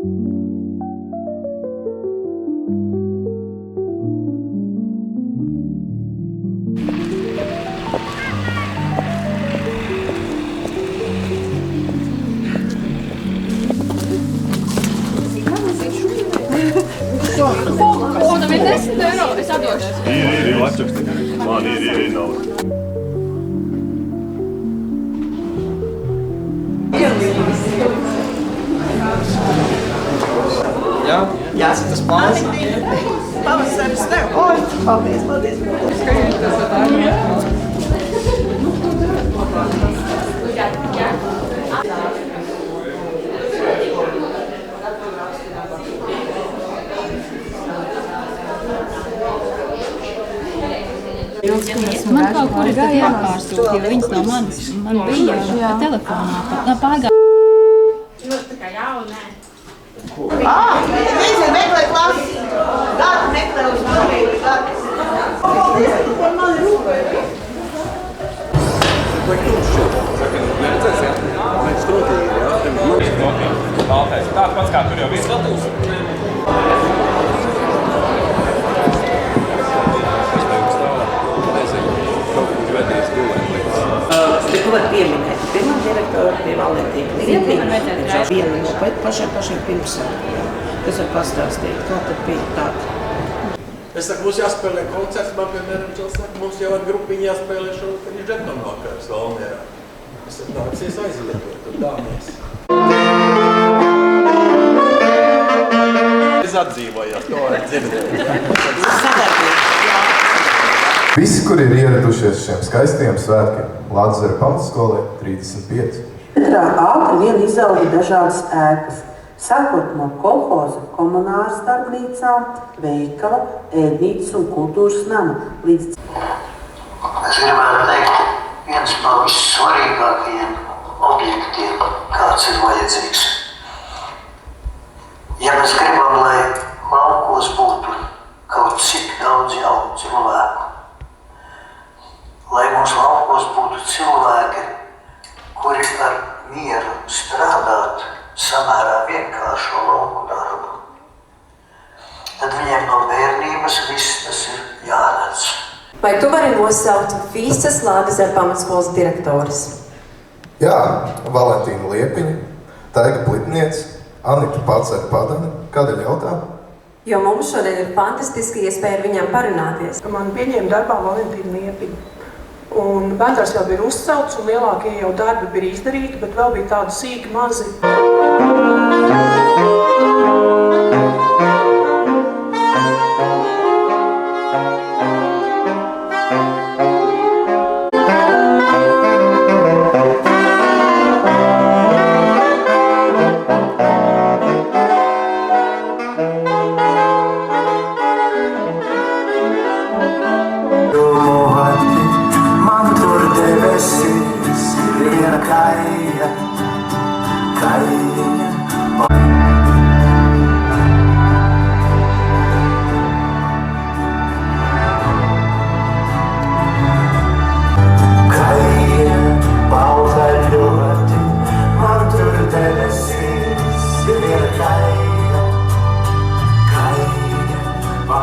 Tam ir 10 eiro, es atdošu. Ir, atraksti. Man ir nauda. Jā, jāsaka tas plāns. Pavasaris tev. Oi, paldies, paldies. Man kaut kur ir jāpārsūta, jo viņas no manis, man bija telefonā, pārgāja. Tā kā jā un nē. Visi meklē klasi. Dārgi meklē uz pilnīgi dārgi. Paldies, tu par mani rūpēji. Vai kļūst šeit? Saka, neredzēs, jā? Mēs strotīgi, jā? Baltais. Tāds pats kā tur jau viss gatavs. Tu vari pieminēt pirmā direktora pie Valentīna Liepiņa. Viena no pašiem pirmsākumiem. Tas var pastāstīt, kā tad bija tāda. Es saku, mums jāspēlē koncerts, man piemēram, čels saka, mums jau ar grupiņu jāspēlē šovakar Žetonu vakars Valmierā. Es saku, nāksies aizvietot, tur dāmies. Es atdzīvojos, to var dzirdēt. Visi, kuri ir ieradušies šiem skaistajiem svētkiem, Lādzera pamatskolē 35. Katrā ātri vien izauga dažādas ēkas, sākot no kolhoza, komunāras darbnīcām, veikala, ēdnīcas un kultūras nama līdz. Es gribētu teikt, viens no vissvarīgākajiem objektiem, kāds ir vajadzīgs. Ja mēs gribam, lai laukos būtu kaut cik daudz jaunu cilvēku, lai mūsu laukos būtu cilvēki, kuri ar mieru strādāt samērā vienkāršo lauku darbu, tad viņiem no bērnības viss tas ir jāredz. Vai tu vari nosaukt visas Lādzera pamatskolas direktoras? Jā, Valentīna Liepiņa, Taiga Plitniece, Anita Pacera Padane. Kādēļ jautā? Jo mums šodien ir fantastiski iespēja ar viņām parunāties. Man pieņēma darbā Valentīna Liepiņa. Un bērns jau bija uzcelts, un lielākie jau darbi bija izdarīti, bet vēl bija tādi sīki mazi.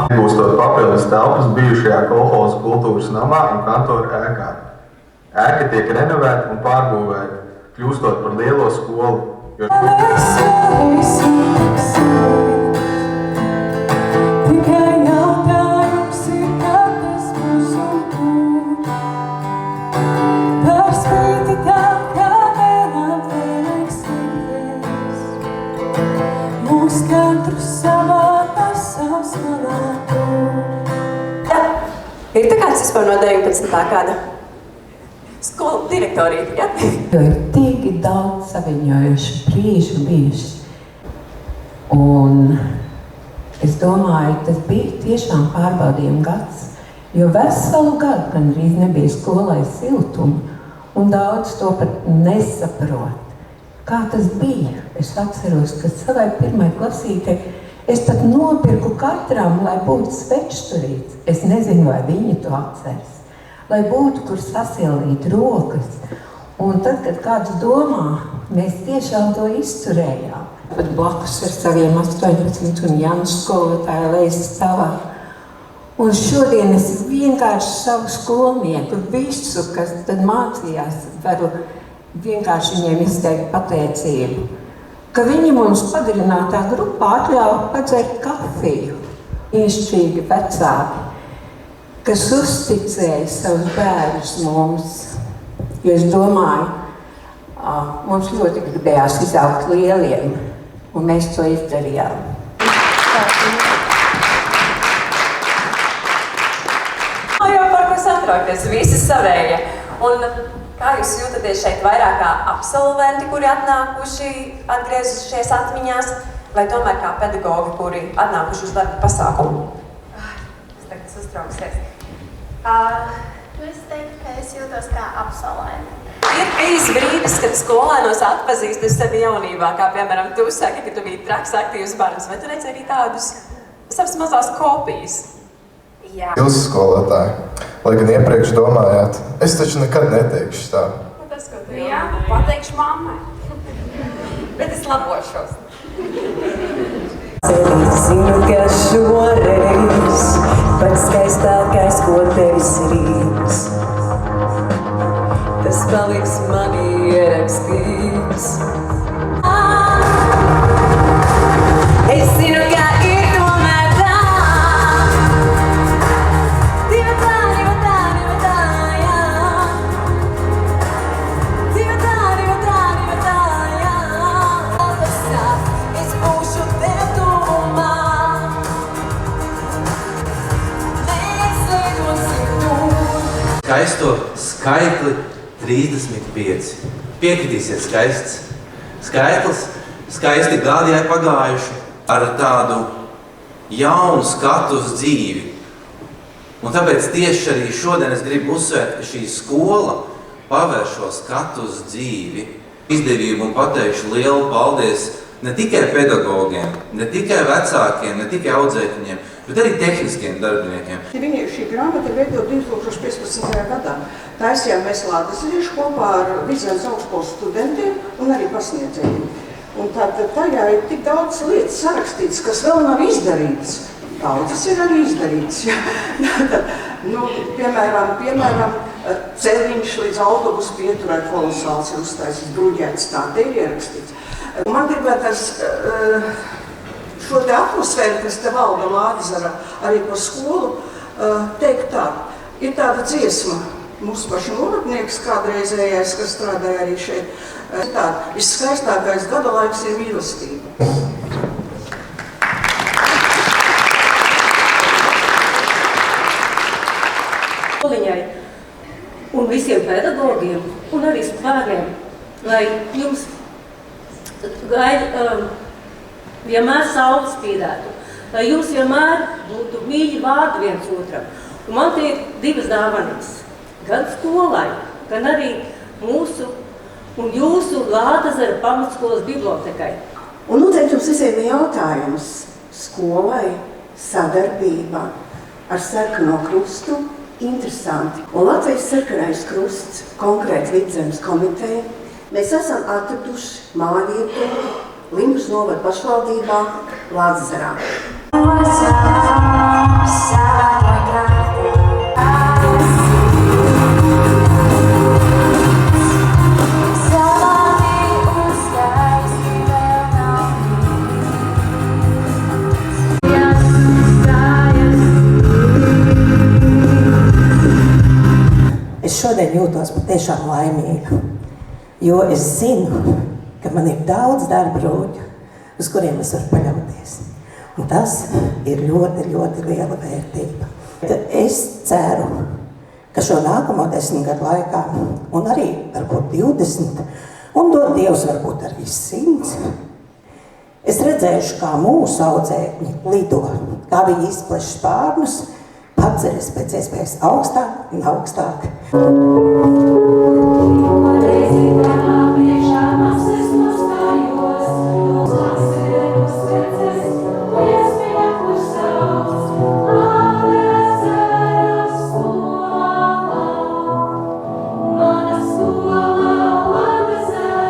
Iegūstot papildus telpas bijušajā kolhoza kultūras namā un kantora ēkā. Ēka tiek renovēta un pārbūvēta, kļūstot par lielo skolu. Ir tā kāds vispār no 19. kāda skolu direktorīte, ja? Jo ir tik daudz saviņojuši brīži bijuši. Un es domāju, tas bija tiešām pārbaudījuma gads, jo veselu gadu gandrīz nebija skolai siltumu, un daudz to pat nesaprot. Kā tas bija? Es atceros, ka savai pirmai klasītei es pat nopirku katram, lai būtu svečturīts. Es nezinu, vai viņi to atceras. Lai būtu, kur sasildīt rokas. Un tad, kad kāds domā, mēs tiešām to izturējām. pat blakus ar saviem 18 un Jānis skolotāju lejas stāvā. Un šodien es vienkārši savu skolnieku, visu, kas tad mācījās, varu vienkārši viņiem izteikt pateicību, ka viņi mums pagarinātā grupā atļauj padzert kafiju. Brīnišķīgi vecāki, kas uzticēja savus bērnus mums, jo es domāju, mums ļoti gribējās izaugt lieliem, un mēs to izdarījām. Jau par ko satraukties, visi savējie. Un kā jūs jūtaties šeit vairāk kā absolventi, kuri atnākuši, atgriezušies atmiņās, vai tomēr kā pedagogi, kuri atnākuši uz darba pasākumu? Es tagad sastrauksies. Es teiktu, ka es jūtos kā absolventi. Ir bijis brīdis, kad skolēnos atpazīsti sevi jaunībā, kā piemēram tu saki, ka tu biji traks aktīvs bērns, vai tu redzi arī tādus savas mazās kopijas? Jā. Jūs skolotāji, lai gan iepriekš domājāt, es taču nekad neteikšu tā. Tas, ko tu Jā, pateikšu mammai. Bet es labošos. Es zinu, ka šoreiz pats skaistākais, ko tevis rīks, tas paliks manī ierakstīts. Es zinu, ka ir tomēr tā. Divi tā, jā. Divi tā, jā. Es būšu tev tuvumā. Mēs lidosim tur. Skaisto skaitli 35. Piekritīsiet skaists skaitlis, skaisti gadi ir pagājuši ar tādu jaunu skatu uz dzīvi. Un tāpēc tieši arī šodien es gribu uzsvērt, ka šī skola pavēr šo skatu uz dzīvi. Izdevību un pateikšu lielu paldies ne tikai pedagogiem, ne tikai vecākiem, ne tikai audzēkņiem, bet arī tehniskiem darbiniekiem. Šī grāmata veidot 2015. gadā. Taisījām mēs Lādeziešu kopā ar Vidzemes augstskolas studentiem un arī pasniedzējiem. Un tātad tajā ir tik daudz lietas sarakstīts, kas vēl nav izdarīts. Daudzas ir arī izdarīts. Piemēram, ceļiņš līdz autobusu pieturai kolosāls ir uztaisīts, bruģēts, tā te ir ierakstīts. Man gribētās šo te atmosfēru, kas te valda Lādezerā, arī par skolu, teikt tā. Ir tāda dziesma, mūsu paša novatnieks kādreizējais, kas strādāja arī šeit. Tāda, viskaistākais gada laiks ir mīlestība. Skoliņai un visiem pedagogiem un arī bērniem, lai jums vienmēr saule spīdētu, lai jums vienmēr būtu mīļi vārdi viens otram. Un man tie ir divas dāvanas, gan skolai, gan arī mūsu un jūsu Lādezera pamatskolas bibliotekai. Un noteikti jums visiem ir jautājums skolai, sadarbībā ar Sarkano krustu. Interesanti. Un Latvijas Sarkanais krusts, konkrēti Vidzemes komiteja, mēs esam atraduši mājvietu Limbus novada pašvaldībā Lādezerā. Es šodien jūtos patiešām laimīga, jo es zinu, ka man ir daudz darba rūģu, uz kuriem es varu paļauties. Un tas ir ļoti, ļoti liela vērtība. Es ceru, ka šo nākamo 10 gadu laikā, un arī varbūt 20, un dod Dievs varbūt arī 100, es redzēšu, kā mūsu audzēkņi lido, kā viņi izpleš spārnus, atceries pēc iespējas augstāk un augstāk. Mana skola Lādezerā,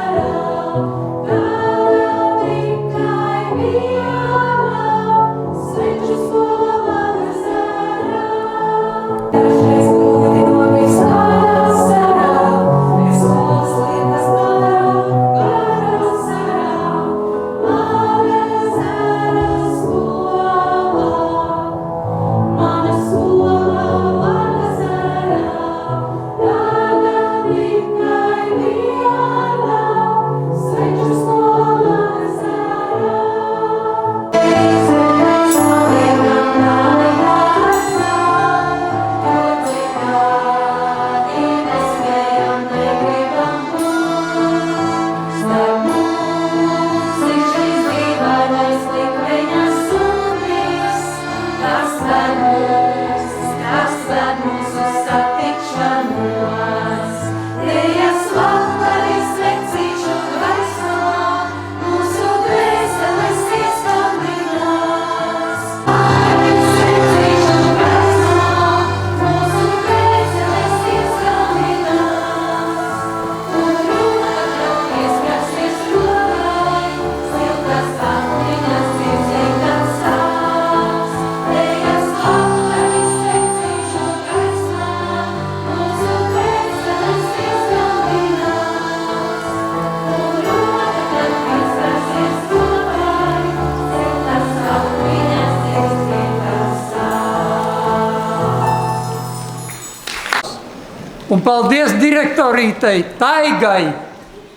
Un paldies direktorītei Taigai,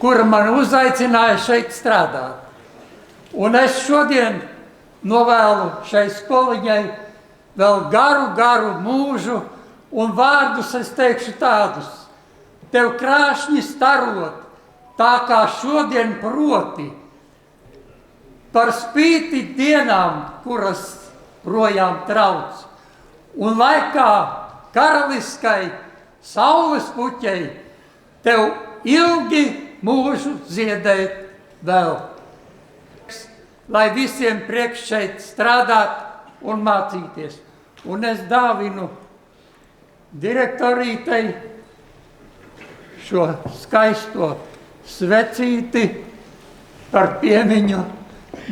kura man uzaicināja šeit strādāt. Un es šodien novēlu šai skoliņai vēl garu mūžu, un vārdus es teikšu tādus. Tev krāšņi starot, tā kā šodien proti, par spīti dienām, kuras projām trauc. Un laikā karaliskai saules puķei tev ilgi mūžu ziedēt vēl. Lai visiem priekš šeit strādāt un mācīties. Un es dāvinu direktorītei šo skaisto svecīti par piemiņu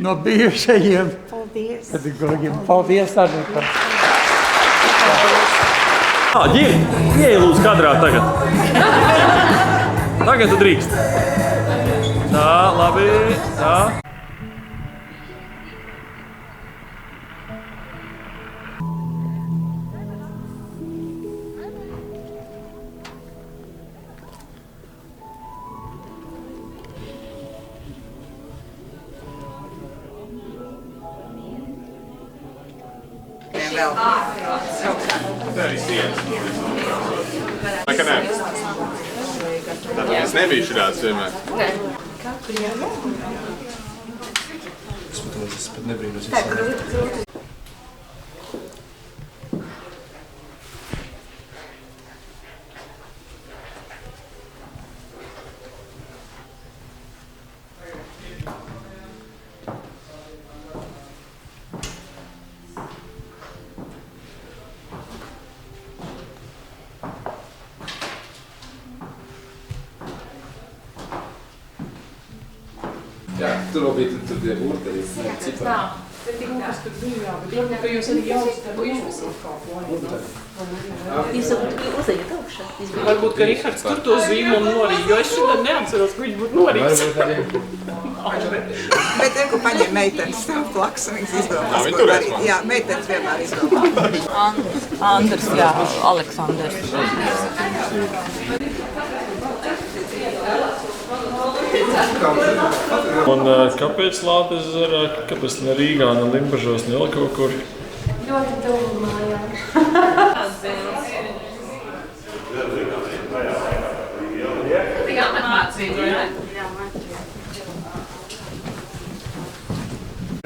no bijušajiem pedagogiem. Paldies, Anita. Ģiri, ieej lūdzu kadrā tagad. Tagad tu drīkst. Tā, labi, tā. Vai, ka nē? Tātad es nebiju šurāds vienmēr. Nē. Es pat nebrīnos. Jā, tur vēl bija tur tie burteri, cipari. Tur bija, jā, bet varbūt, ka jūs arī jautāt kaut ko. Jūs uzejat augšā. Varbūt, ka Rihards tur to zīmolu norīja, jo es šodien neatceros, ka viņš būtu norījis. Bet reku paņem meitenes plaks, un viņas izdomās, ko darīt. Jā, meitenes vienmēr izdomās. Andrs, jā, Aleksandrs. Un kāpēc Lātezerā, kāpēc ne Rīgā, ne Limbažos, ne vēl kaut kur? Ļoti tuvu mājām. Tik apmācību, vai ne?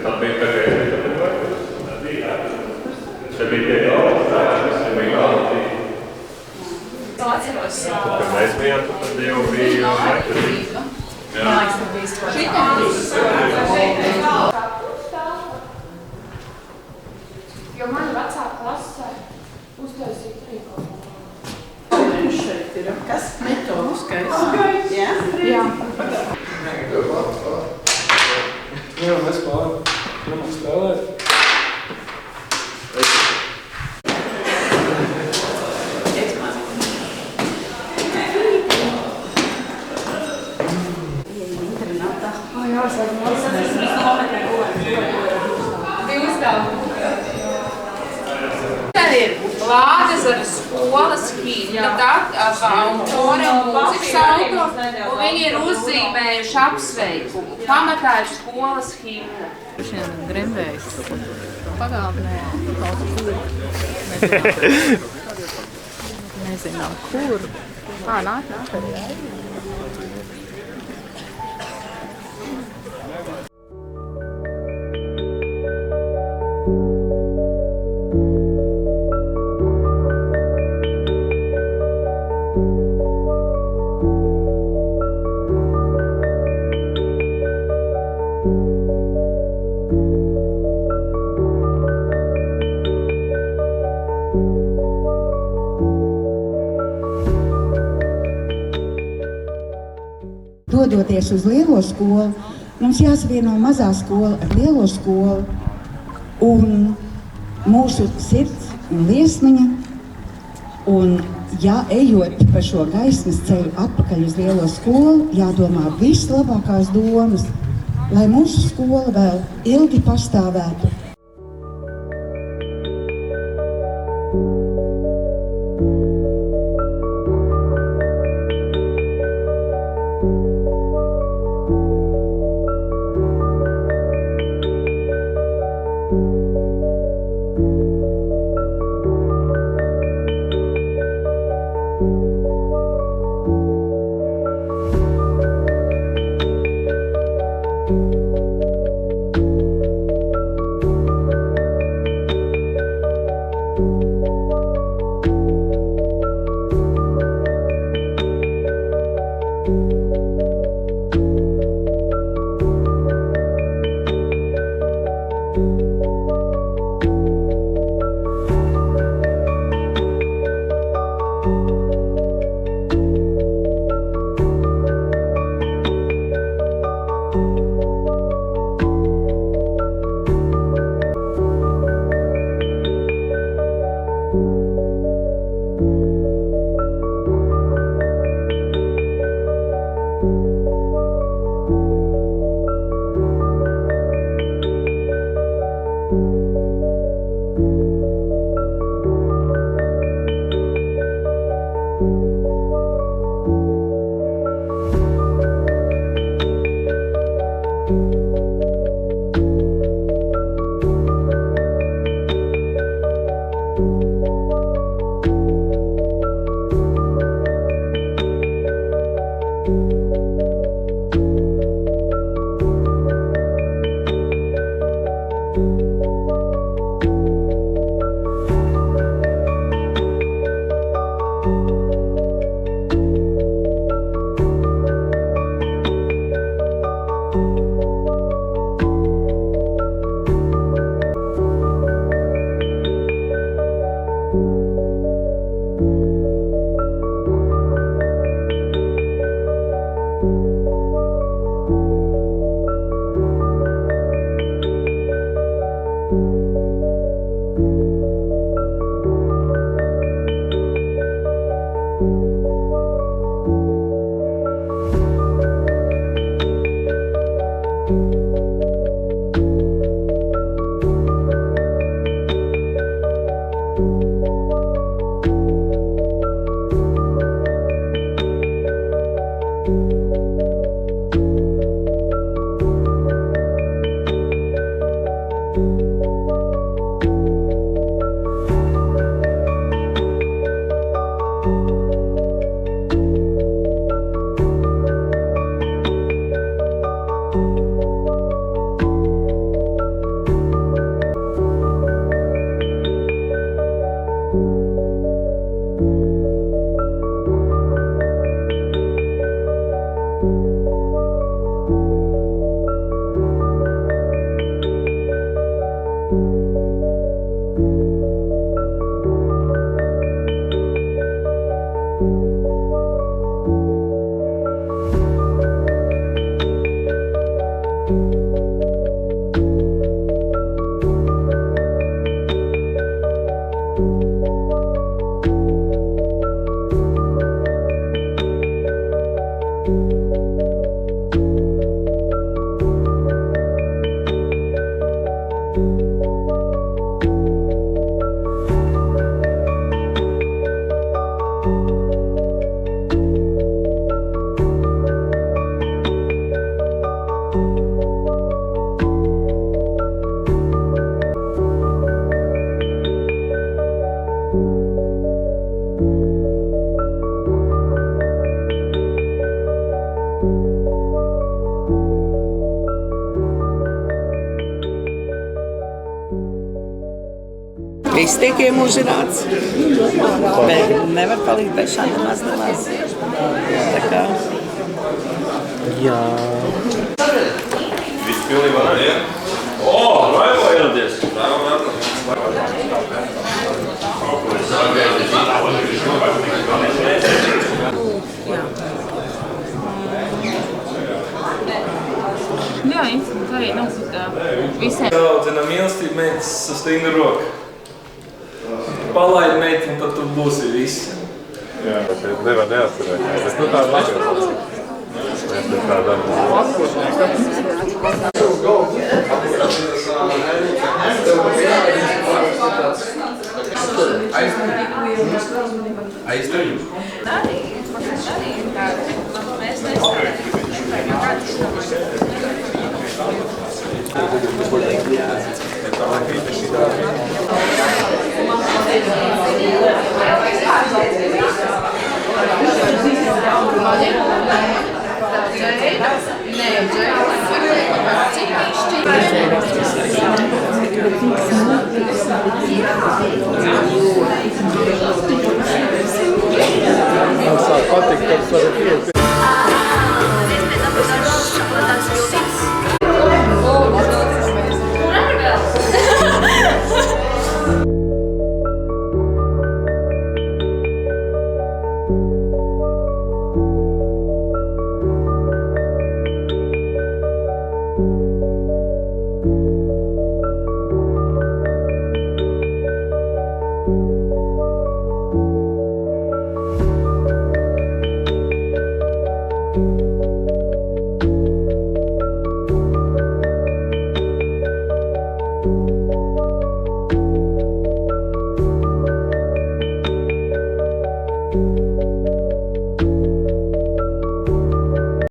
Tā bija pēdējā. Šeit bija tie galvas, Atceros. Kad mēs bijām, tad jau bija metrī. Jā. Jo man vecā klasē uztaisīja trīko. Šeit ir kas? Metodiskais. Jā? Jā. Jā, mēs pāri strādājam. Tad ir Lātezeras skolas himna, un kore un mūzikas auto, un viņi ir uzzīmējuši apsveikumu. Pamatā ir skolas himna. Šiem gremdējs pagāvnē kaut kur. Nezinām, kur. Nāk arī. Dodoties uz lielo skolu, mums jāsavieno mazā skola ar lielo skolu, un mūsu sirds un liesmiņa, un ja ejot pa šo gaismas ceļu atpakaļ uz lielo skolu, jādomā vislabākās domas, lai mūsu skola vēl ilgi pastāvētu. viss tiek iemūžināts. Bet nevar palikt bez šāda mazdalās. Tā kā... Jā. Viss pilnībā nav, jā? Raivo ieradies! Jā, institūts arī nosūtā visiem. Daudzina mīlestību meitas ar stingru roku. Palaid meitu un tad tu būsi viss. Jā, šeit nevar neatcerēties. Es nu tādu labi. Es tādu Aizdarīju. Arī tādi. Mēs nestrādājam.